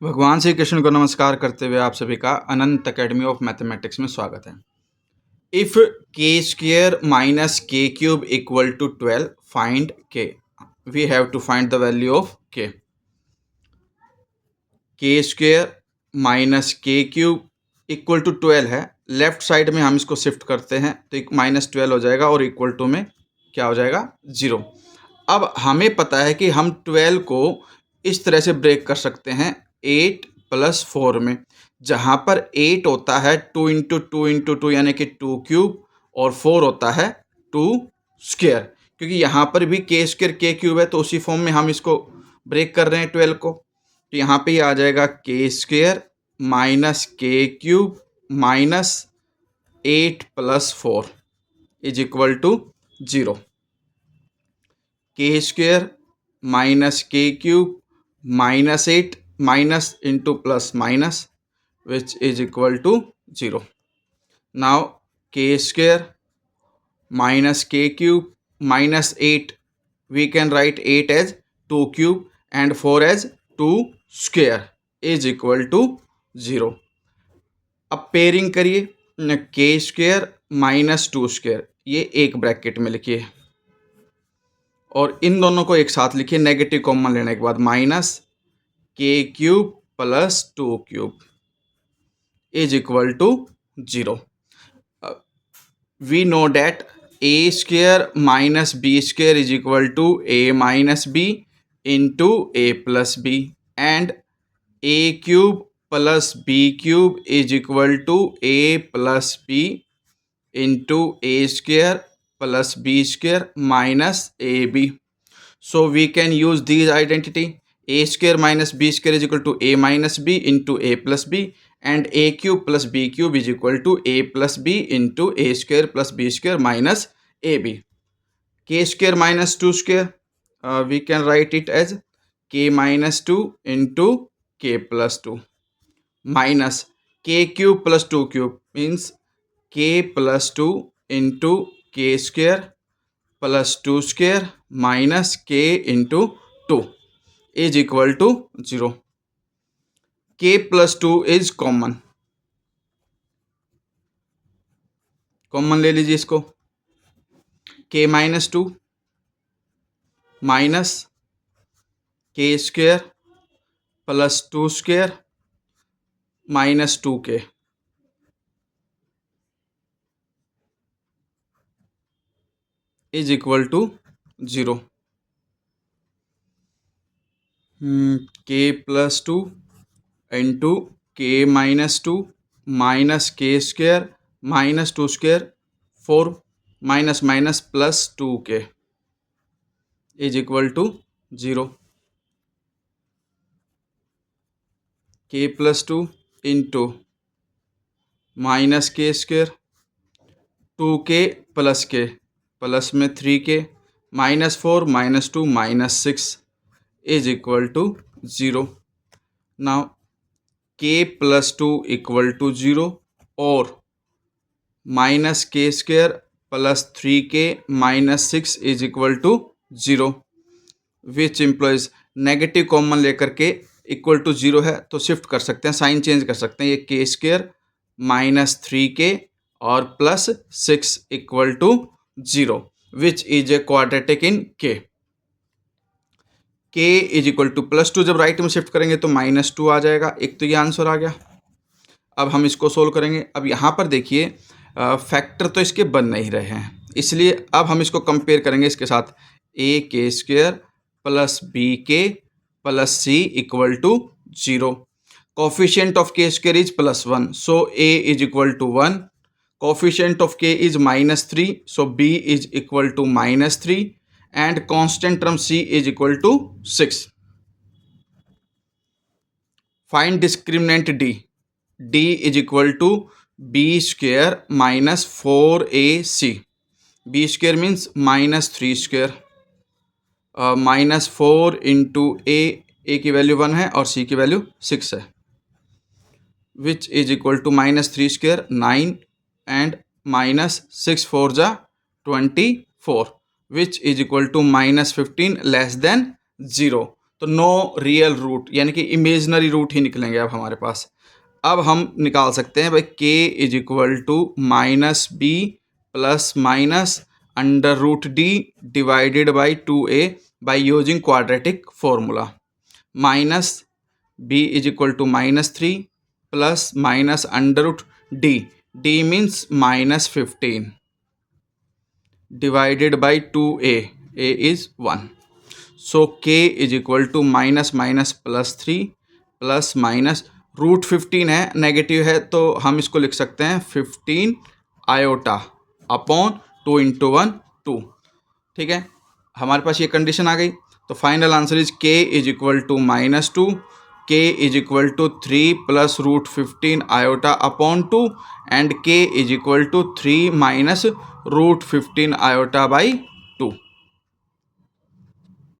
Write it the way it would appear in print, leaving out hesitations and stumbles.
भगवान श्री कृष्ण को नमस्कार करते हुए आप सभी का अनंत अकेडमी ऑफ मैथमेटिक्स में स्वागत है। If k square minus k cube equal to 12 find k. We have to find the value of k. K square minus k cube equal to 12 है। लेफ्ट साइड में हम इसको शिफ्ट करते हैं तो एक -12 हो जाएगा और इक्वल टू में क्या हो जाएगा 0। अब हमें पता है कि हम 12 को इस तरह से ब्रेक कर सकते हैं 8 + 4 में, जहाँ पर 8 होता है 2 × 2 × 2 यानी कि 2 क्यूब और 4 होता है 2 स्क्वेयर, क्योंकि यहाँ पर भी के स्क्वेयर के क्यूब है तो उसी फॉर्म में हम इसको ब्रेक कर रहे हैं 12 को। तो यहाँ पे आ जाएगा k square minus k cube minus 8 + 4 is equal to 0। K square minus k cube minus 8 minus into plus minus which is equal to 0. Now k square minus k cube minus 8, we can write 8 as 2 cube and 4 as 2 square is equal to 0. अब pairing करिए, के square minus 2 square ये एक bracket में लिखिए और इन दोनों को एक साथ लिखिए नेगेटिव कॉमन लेने के बाद minus k cube plus 2 cube is equal to 0. We know that a square minus b square is equal to a minus b into a plus b, and a cube plus b cube is equal to a plus b into a square plus b square minus ab. So we can use these identity. A square minus b square is equal to a minus b into a plus b, and a cube plus b cube is equal to a plus b into a square plus b square minus ab. K square minus 2 square, we can write it as k minus 2 into k plus 2 minus k cube plus 2 cube means k plus 2 into k square plus 2 square minus k into 2 is equal to 0. k plus 2 is common. Common ले लीजिए इसको, k minus 2 minus k square plus 2 square minus 2k is equal to 0. k plus 2 into k minus 2 minus k square minus 2 square 4 minus minus plus 2k is equal to 0. k plus 2 into minus k square 2k plus k plus में 3k minus 4 minus 2 minus 6 is equal to 0. Now k plus 2 equal to 0 और minus k square plus 3k minus 6 is equal to 0, which implies negative common लेकर k equal to 0 है तो shift कर सकते हैं, sign change कर सकते हैं. ये के स्क्वेयर माइनस 3k और plus 6 equal to 0 which is a quadratic in k. k is equal to plus 2 जब राइट में शिफ्ट करेंगे तो माइनस 2 आ जाएगा. एक तो ये आंसर आ गया. अब हम इसको सोल्व करेंगे. अब यहाँ पर देखिए फैक्टर तो इसके बन नहीं रहे हैं, इसलिए अब हम इसको कंपेयर करेंगे इसके साथ. A k square plus b k plus c equal to 0. Coefficient of k square is +1, so a is equal to 1. Coefficient of k is -3, so b is equal to -3, and constant term c is equal to 6. Find discriminant d. d is equal to b square minus 4ac. B square means -3 square minus 4 into a की value 1 है और सी की value 6 है, which is equal to -3 square 9 and minus 6 4 जा 24 which is equal to -15 less than 0. तो no real root यानी कि imaginary root ही निकलेंगे अब हमारे पास। अब हम निकाल सकते हैं भाई k is equal to minus B plus minus under root D divided by 2a by using quadratic formula. Minus b is equal to -3 plus minus under root D means -15 divided by 2a, a is 1. So k is equal to minus minus plus 3 plus minus root 15 है, negative है तो हम इसको लिख सकते हैं 15 iota upon 2 into 1 2। ठीक है, हमारे पास ये कंडीशन आ गई। तो final answer is k is equal to -2, k is equal to 3 plus root 15 iota upon 2 and k is equal to 3 minus root 15 iota by